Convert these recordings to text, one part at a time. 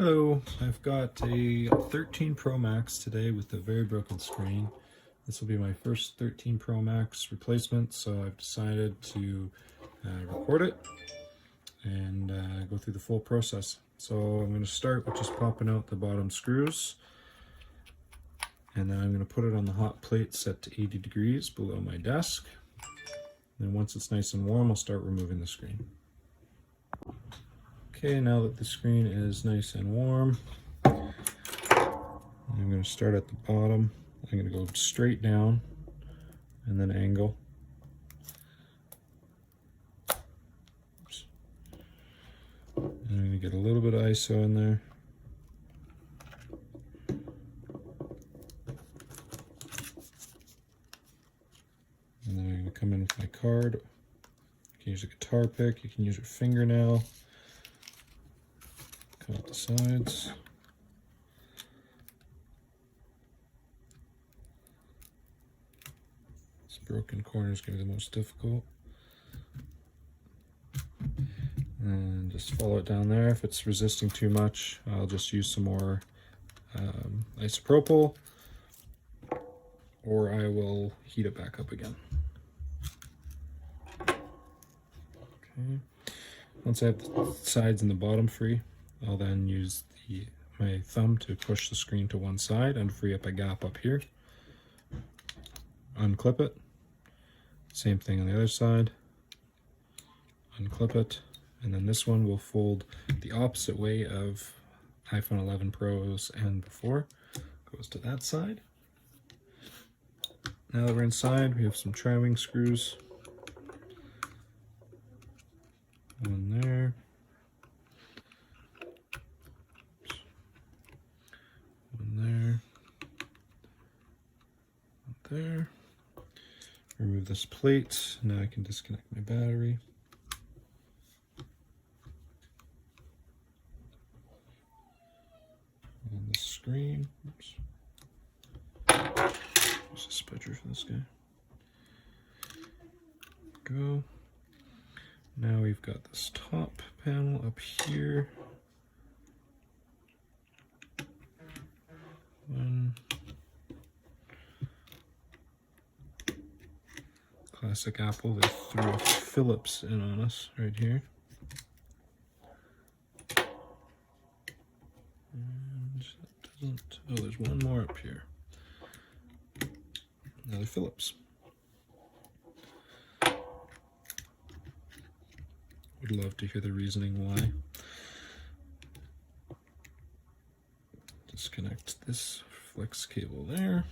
Hello, I've got a 13 Pro Max today with a very broken screen. This will be my first 13 Pro Max replacement, so I've decided to record it and go through the full process. So I'm going to start with just popping out the bottom screws, and then I'm going to put it on the hot plate set to 80 degrees below my desk. And once it's nice and warm, I'll start removing the screen. Okay, now that the screen is nice and warm, I'm going to start at the bottom. I'm going to go straight down and then angle. Oops. And I'm going to get a little bit of ISO in there. And then I'm going to come in with my card. You can use a guitar pick, you can use your fingernail. Cut out the sides. This broken corner is going to be the most difficult. And just follow it down there. If it's resisting too much, I'll just use some more isopropyl, or I will heat it back up again. Okay. Once I have the sides and the bottom free, I'll then use my thumb to push the screen to one side and free up a gap up here. Unclip it. Same thing on the other side. Unclip it. And then this one will fold the opposite way of iPhone 11 Pros and before. Goes to that side. Now that we're inside, we have some tri-wing screws. One there. One there. Remove this plate. Now I can disconnect my battery. And the screen. Oops. There's a spudger for this guy. Go. Now we've got this top panel up here. One. Classic Apple, they threw a Phillips in on us right here. And that doesn't, oh, there's one more up here. Another Phillips. Would love to hear the reasoning why. Disconnect this flex cable there.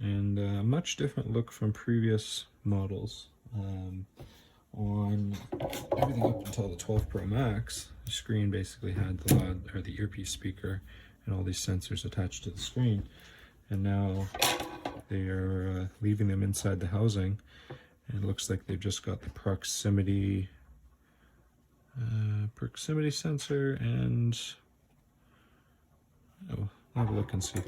And a much different look from previous models. On everything up until the 12 Pro Max, the screen basically had the earpiece speaker and all these sensors attached to the screen. And now they are leaving them inside the housing. And it looks like they've just got the proximity sensor and oh, I'll have a look and see.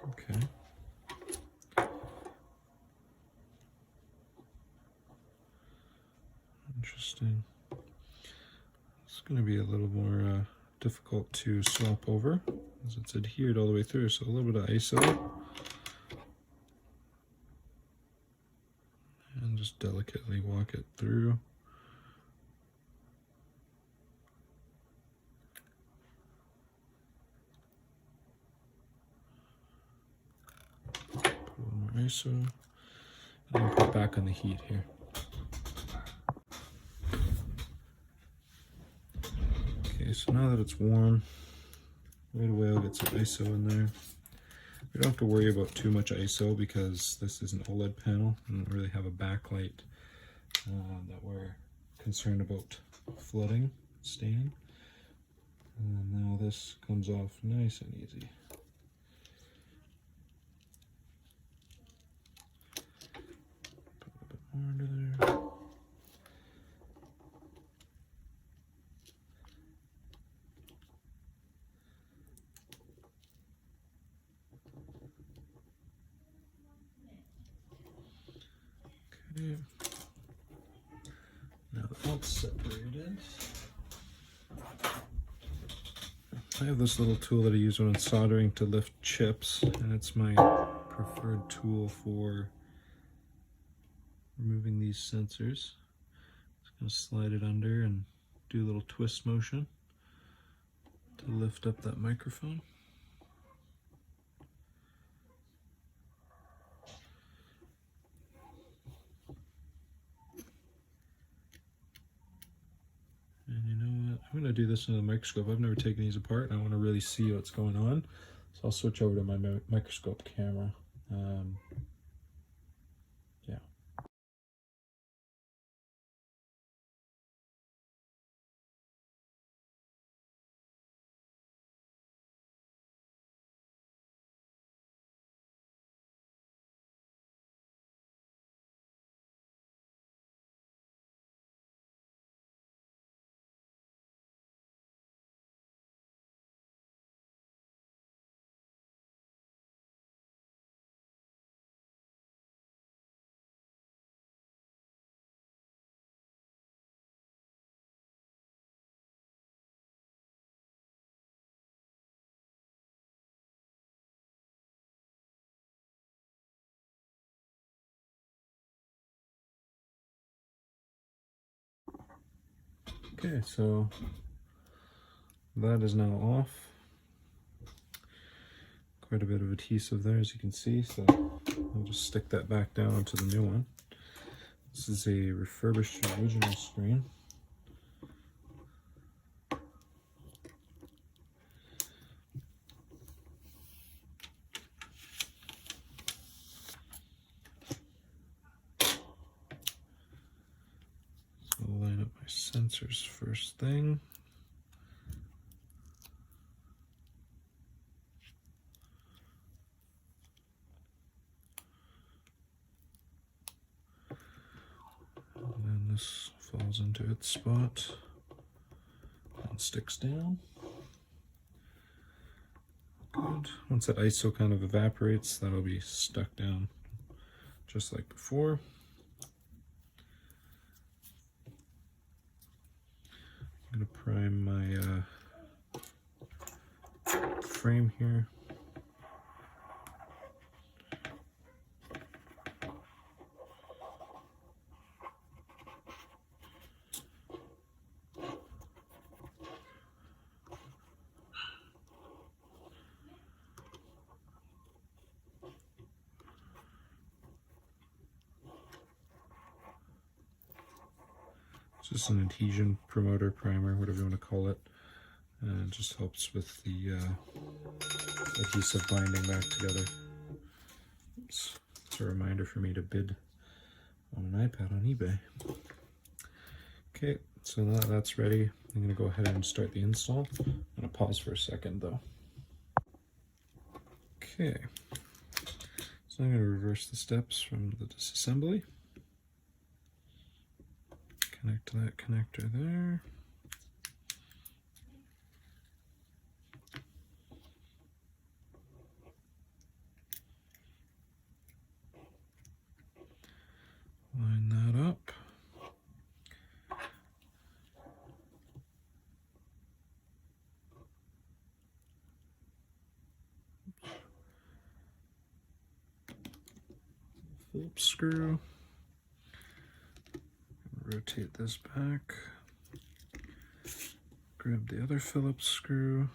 Okay. Interesting. It's going to be a little more difficult to swap over as it's adhered all the way through, so a little bit of ISO. And just delicately walk it through. Put a little more ISO. And I'll put it back on the heat here. Okay, so now that it's warm, right away I'll get some ISO in there. We don't have to worry about too much ISO because this is an OLED panel and don't really have a backlight that we're concerned about flooding, staining. And now this comes off nice and easy. Put a bit more under there. Okay. Now that's separated. I have this little tool that I use when I'm soldering to lift chips, and it's my preferred tool for removing these sensors. Just going to slide it under and do a little twist motion to lift up that microphone. And you know what? I'm going to do this in the microscope. I've never taken these apart, and I want to really see what's going on. So I'll switch over to my microscope camera. Yeah. Okay, so that is now off. Quite a bit of adhesive there, as you can see, so I'll just stick that back down onto the new one. This is a refurbished original screen. So I'll line up my sensors first thing. And then this falls into its spot and sticks down. Good. Once that ISO kind of evaporates, that'll be stuck down just like before. I'm going to prime my frame here. It's just an adhesion promoter primer, whatever you want to call it. And it just helps with the adhesive binding back together. Oops. It's a reminder for me to bid on an iPad on eBay. Okay, so now that's ready, I'm going to go ahead and start the install. I'm going to pause for a second though. Okay, so I'm going to reverse the steps from the disassembly. Connect to that connector there. Line that up. Phillips screw. Rotate this back. Grab the other Phillips screw.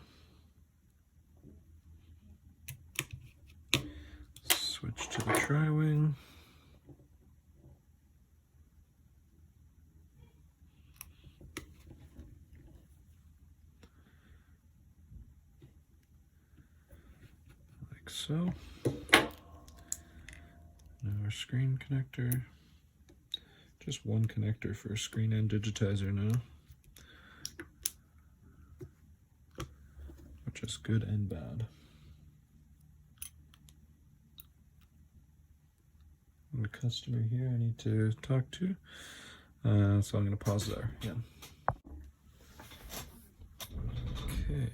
Switch to the tri-wing. Like so. Now our screen connector. Just one connector for screen and digitizer now. Which is good and bad. And the customer here I need to talk to. So I'm going to pause there again. Okay.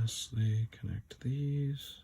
Lastly, connect these.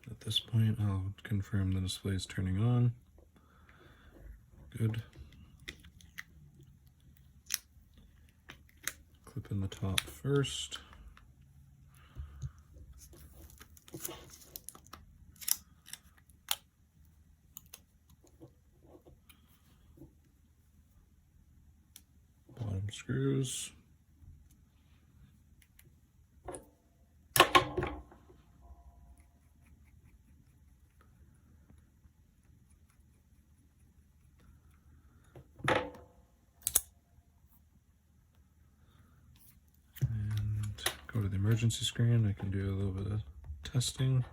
At this point, I'll confirm the display is turning on. Good. Clip in the top first. Bottom screws. Go to the emergency screen. I can do a little bit of testing.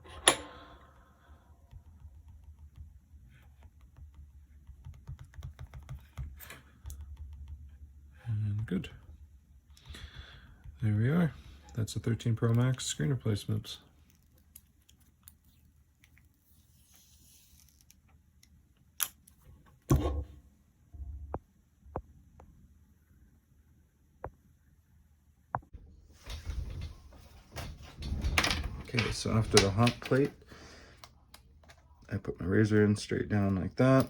And good. There we are. That's a 13 Pro Max screen replacement. Okay, so after the hot plate, I put my razor in straight down like that,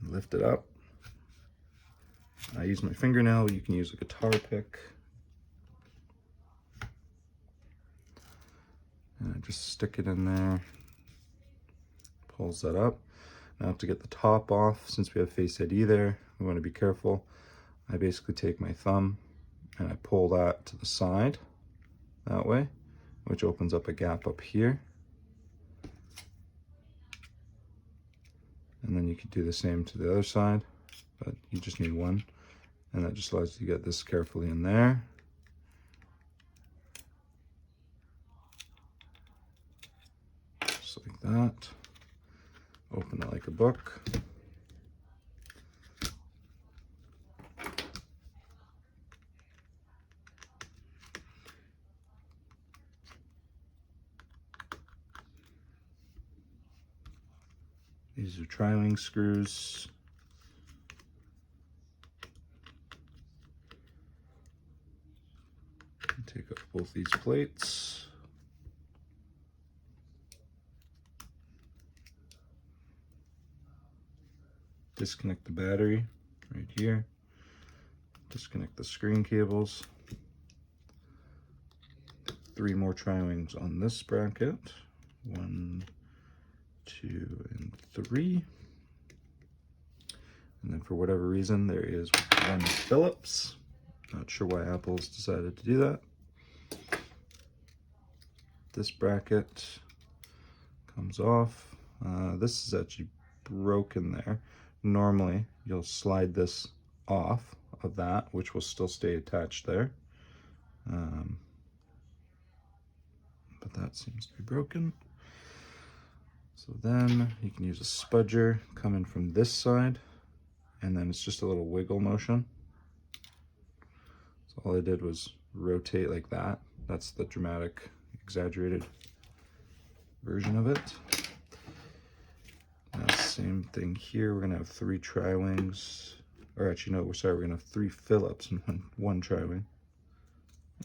lift it up. I use my fingernail, you can use a guitar pick. And I just stick it in there, pulls that up. Now to get the top off, since we have Face ID there, we want to be careful. I basically take my thumb and I pull that to the side, that way, which opens up a gap up here. And then you could do the same to the other side, but you just need one. And that just allows you to get this carefully in there. Just like that. Open it like a book. These are tri-wing screws. Take off both these plates. Disconnect the battery right here. Disconnect the screen cables. 3 more tri-wings on this bracket. 1, 2, and 3. And then for whatever reason, there is 1 Phillips. Not sure why Apple's decided to do that. This bracket comes off. This is actually broken there. Normally, you'll slide this off of that, which will still stay attached there. But that seems to be broken. So then you can use a spudger, come in from this side, and then it's just a little wiggle motion. So all I did was rotate like that. That's the dramatic, exaggerated version of it. Now, same thing here. We're gonna have 3 tri-wings, or actually no, we're gonna have 3 Phillips and one tri-wing.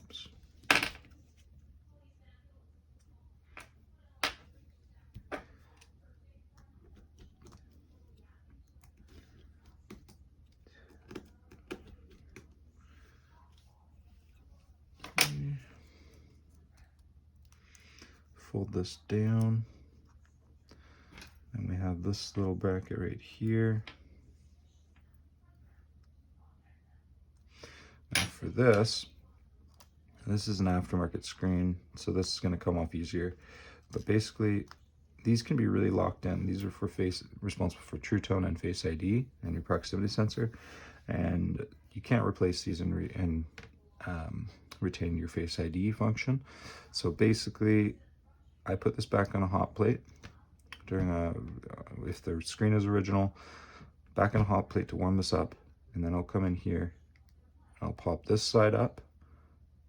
Oops. Fold this down, and we have this little bracket right here. Now for this is an aftermarket screen, so this is going to come off easier. But basically, these can be really locked in. These are for responsible for True Tone and Face ID and your proximity sensor, and you can't replace these in retain your Face ID function. So basically, I put this back on a hot plate during if the screen is original, back on a hot plate to warm this up, and then I'll come in here, I'll pop this side up,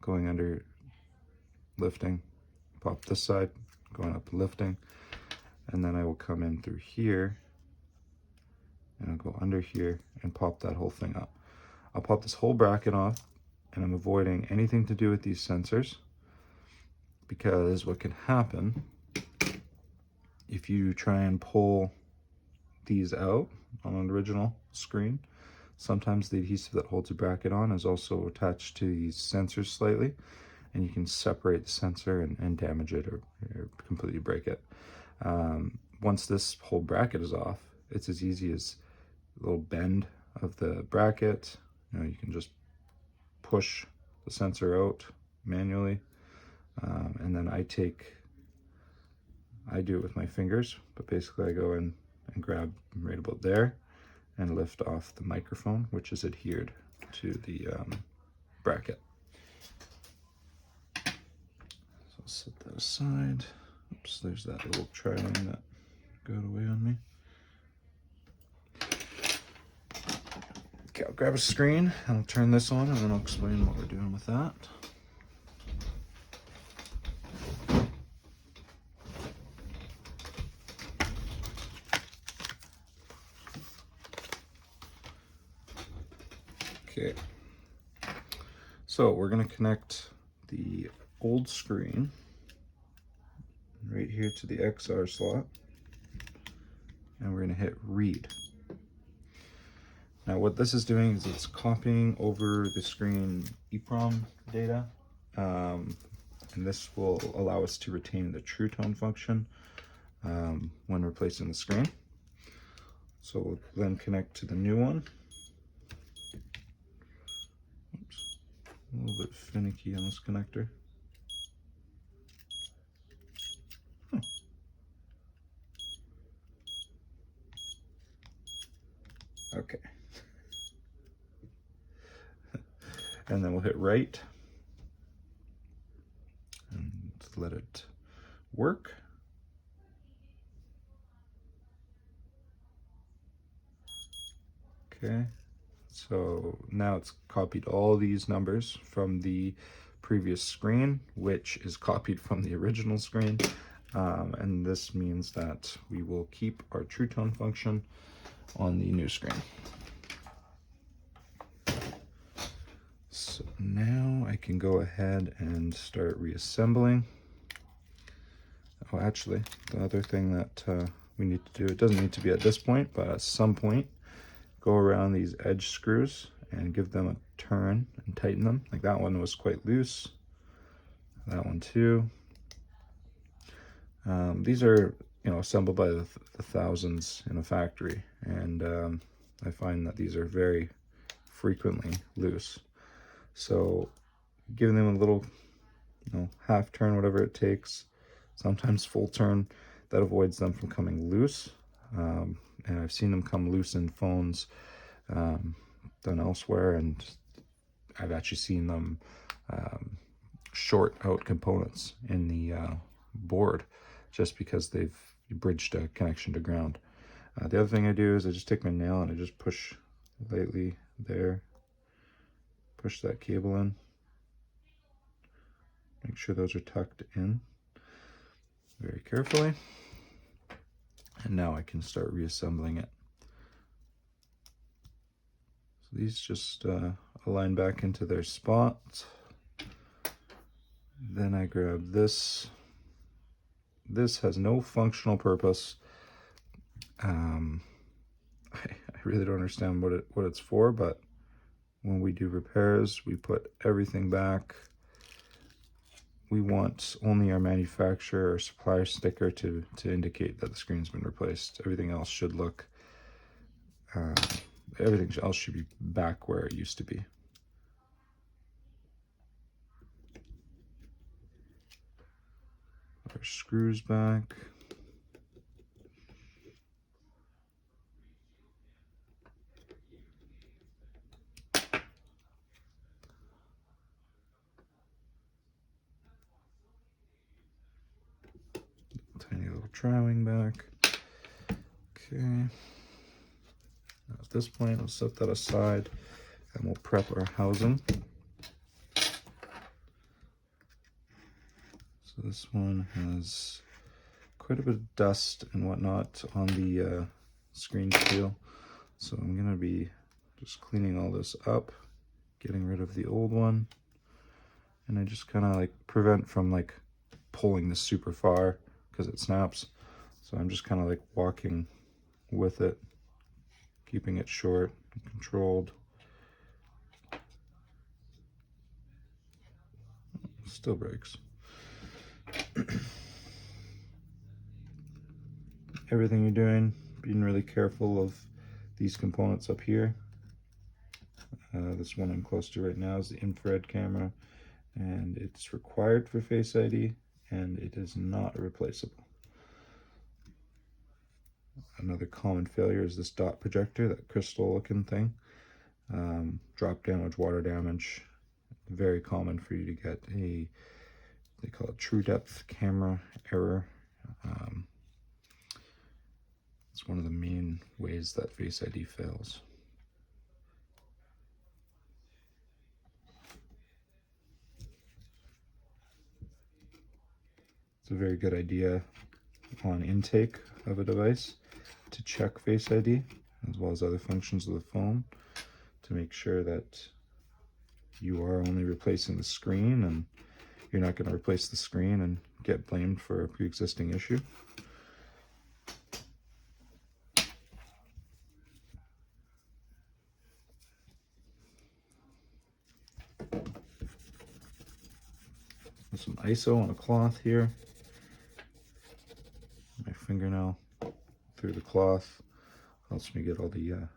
going under, lifting, pop this side, going up, lifting, and then I will come in through here, and I'll go under here and pop that whole thing up. I'll pop this whole bracket off, and I'm avoiding anything to do with these sensors, because what can happen if you try and pull these out on an original screen, sometimes the adhesive that holds the bracket on is also attached to these sensors slightly, and you can separate the sensor and damage it or completely break it. Once this whole bracket is off, it's as easy as a little bend of the bracket. You know, you can just push the sensor out manually, and then I do it with my fingers, but basically I go in and grab right about there and lift off the microphone, which is adhered to the bracket. So I'll set that aside. Oops, there's that little tri-wing that got away on me. Okay, I'll grab a screen and I'll turn this on, and then I'll explain what we're doing with that. Okay, so we're going to connect the old screen right here to the XR slot, and we're going to hit read. Now what this is doing is it's copying over the screen EEPROM data, and this will allow us to retain the true tone function when replacing the screen. So we'll then connect to the new one. Oops, a little bit finicky on this connector. Okay. And then we'll hit right and let it work. Okay, so now it's copied all these numbers from the previous screen, which is copied from the original screen, and this means that we will keep our true tone function on the new screen. So now I can go ahead and start reassembling. Oh, actually, the other thing that we need to do, it doesn't need to be at this point, but at some point, go around these edge screws and give them a turn and tighten them. Like that one was quite loose. That one too. These are, you know, assembled by the thousands in a factory, and I find that these are very frequently loose. So giving them a little, you know, half turn, whatever it takes, sometimes full turn, that avoids them from coming loose. And I've seen them come loose in phones done elsewhere, and I've actually seen them short out components in the board just because they've bridged a connection to ground. The other thing I do is I just take my nail and I just push lightly there, push that cable in, make sure those are tucked in very carefully, and now I can start reassembling it. So these just align back into their spots. Then I grab this. This has no functional purpose. I really don't understand what it's for, but when we do repairs, we put everything back. We want only our manufacturer or supplier sticker to indicate that the screen's been replaced. Everything else should look, everything else should be back where it used to be. Our screws back. the tri-wing back. Okay. Now at this point, we'll set that aside and we'll prep our housing. So this one has quite a bit of dust and whatnot on the screen seal. So I'm going to be just cleaning all this up, getting rid of the old one. And I just kind of like prevent from like pulling this super far because it snaps. So I'm just kind of like walking with it, keeping it short and controlled. Still breaks. Everything you're doing, being really careful of these components up here. This one I'm close to right now is the infrared camera, and it's required for Face ID, and it is not replaceable. Another common failure is this dot projector, that crystal looking thing. Drop damage, water damage, very common for you to get a, they call it true depth camera error. It's one of the main ways that Face ID fails. It's a very good idea on intake of a device to check Face ID as well as other functions of the phone to make sure that you are only replacing the screen and you're not going to replace the screen and get blamed for a pre-existing issue. With some ISO on a cloth here. My fingernail through the cloth helps me get all the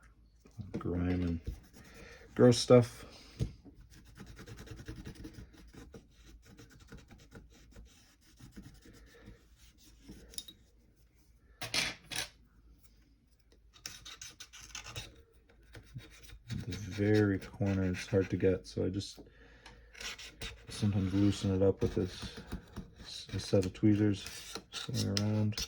grime and gross stuff. The very corner is hard to get, so I just sometimes loosen it up with a set of tweezers going around.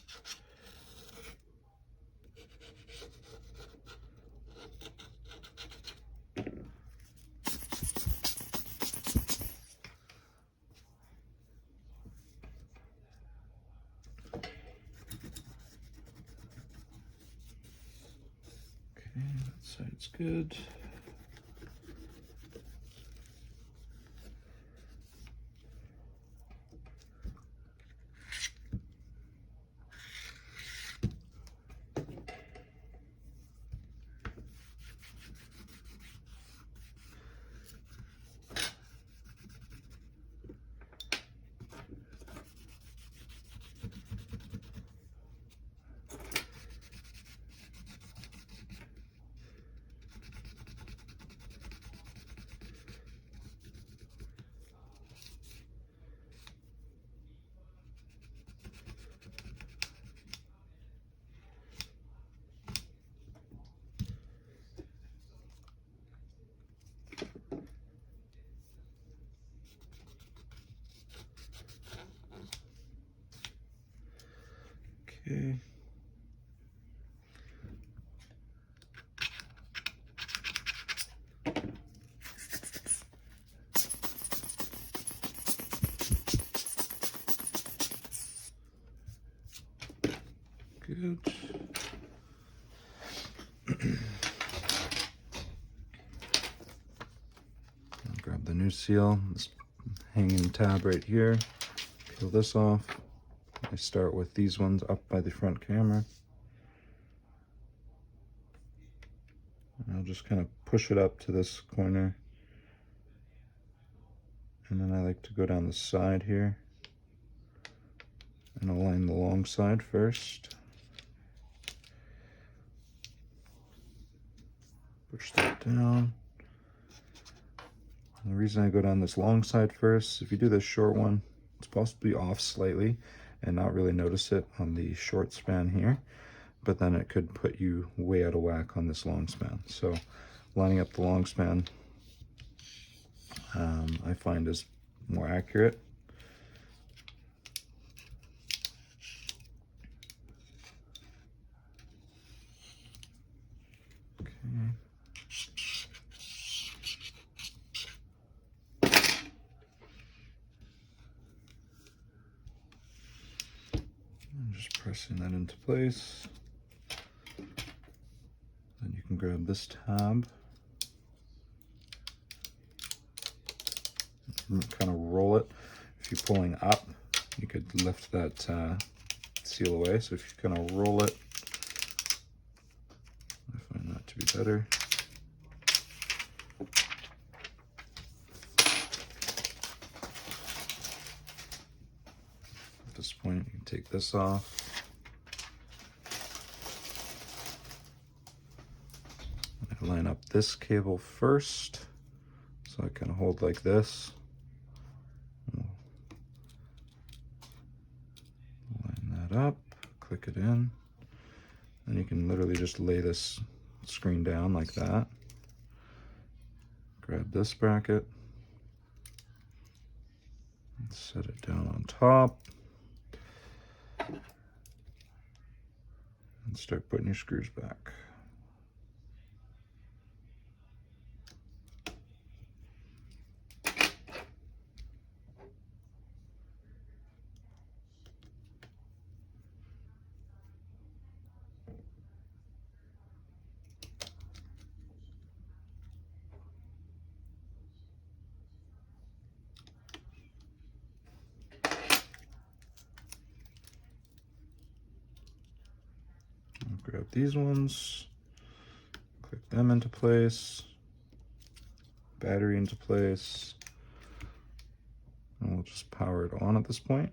Okay, that side's good. Okay. Good. I'll grab the new seal, this hanging tab right here, peel this off. I start with these ones up by the front camera. And I'll just kind of push it up to this corner. And then I like to go down the side here and align the long side first. Push that down. And the reason I go down this long side first, if you do this short one, it's possibly off slightly and not really notice it on the short span here, but then it could put you way out of whack on this long span. So lining up the long span, I find is more accurate. And just pressing that into place. Then you can grab this tab, and kind of roll it. If you're pulling up, you could lift that seal away. So if you kind of roll it, I find that to be better. At this point, you can take this off. I line up this cable first, so I kind of hold like this. Line that up, click it in, and you can literally just lay this screen down like that. Grab this bracket, and set it down on top, and start putting your screws back. Grab these ones, click them into place, battery into place, and we'll just power it on at this point.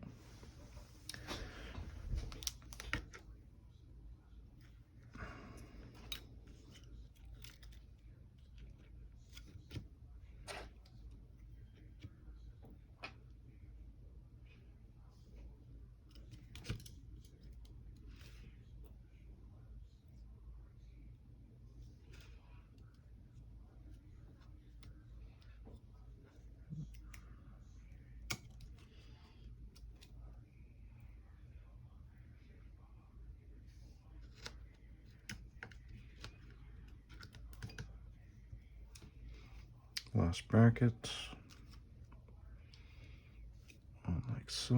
Last bracket, on like so.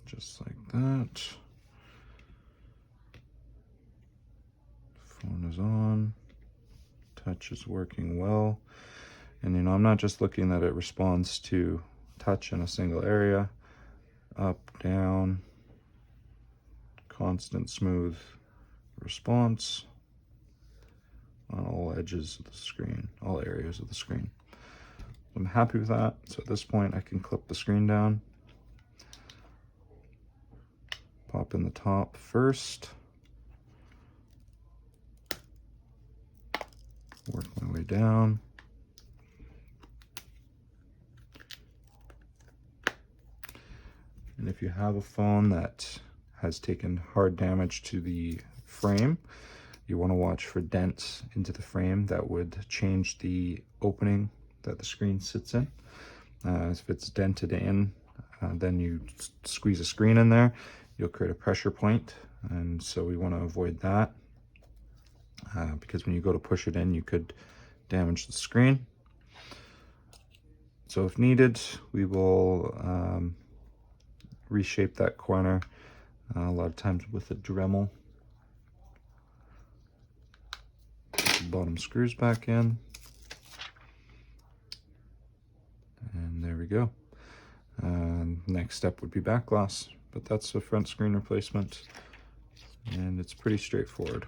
Just like that. Phone is on, touch is working well. And you know, I'm not just looking that it responds to touch in a single area, up, down, constant smooth response on all edges of the screen, all areas of the screen. I'm happy with that. So at this point I can clip the screen down, pop in the top first, work my way down. And if you have a phone that has taken hard damage to the frame, you want to watch for dents into the frame that would change the opening that the screen sits in. If it's dented in, then you squeeze a screen in there, you'll create a pressure point, and so we want to avoid that because when you go to push it in, you could damage the screen. So if needed, we will reshape that corner a lot of times with a Dremel. Put the bottom screws back in, and there we go. Next step would be back glass, but that's a front screen replacement, and it's pretty straightforward.